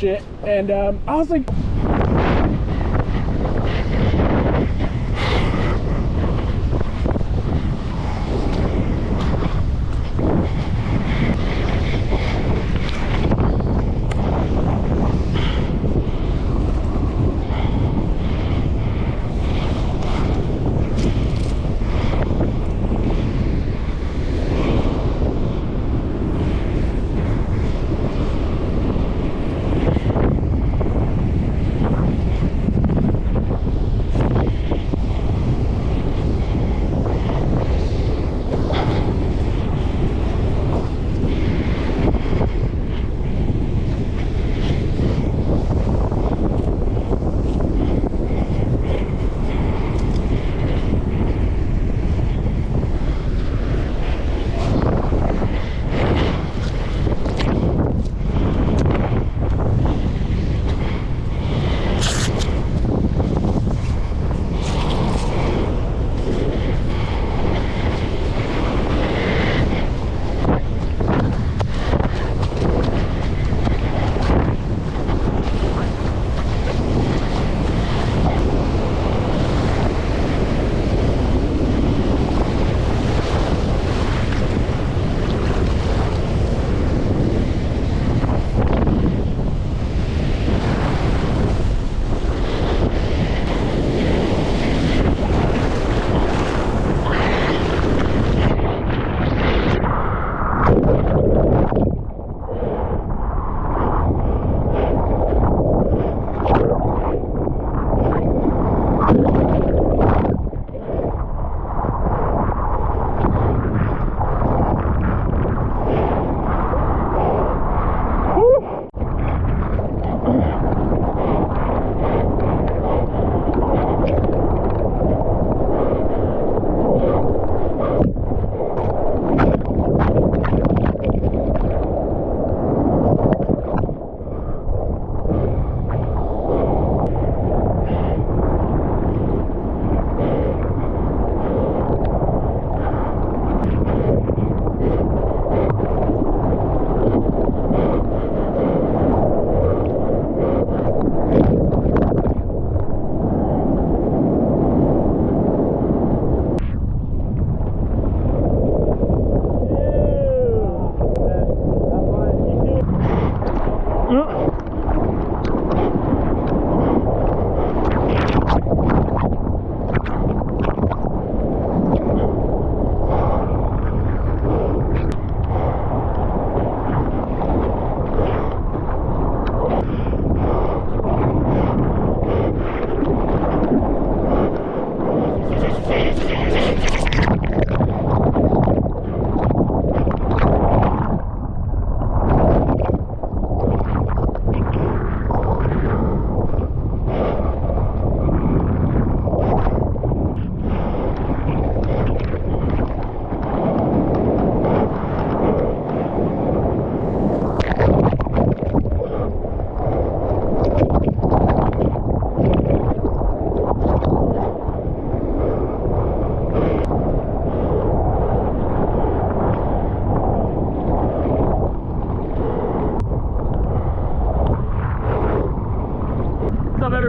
shit. And I was like,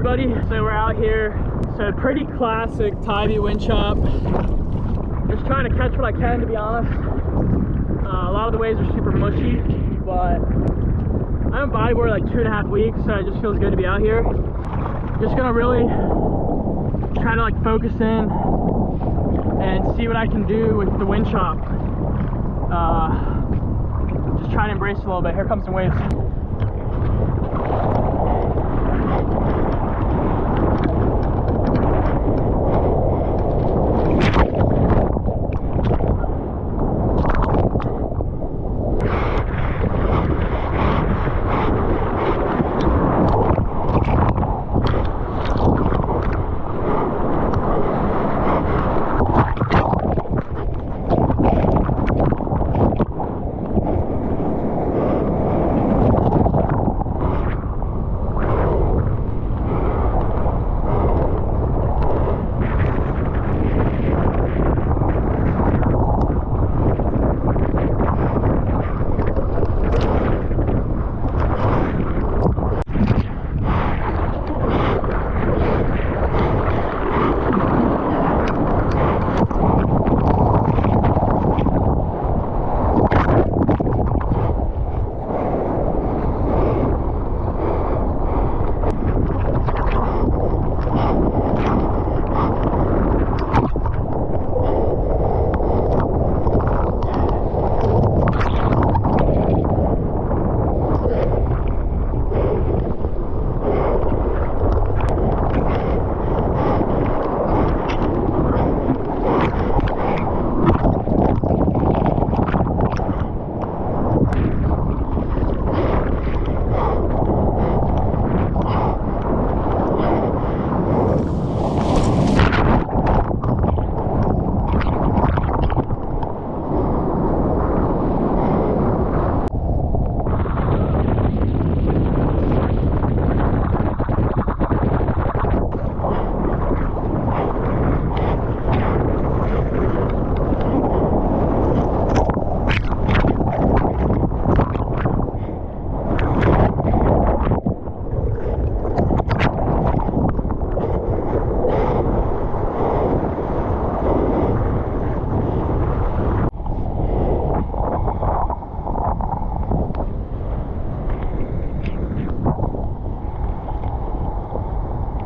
everybody. So we're out here. So pretty classic Tybee wind chop. Just trying to catch what I can, to be honest. A lot of the waves are super mushy, but I haven't bodyboarded like 2.5 weeks, so it just feels good to be out here. Just gonna really try to like focus in and see what I can do with the wind chop. Just try to embrace it a little bit. Here comes some waves.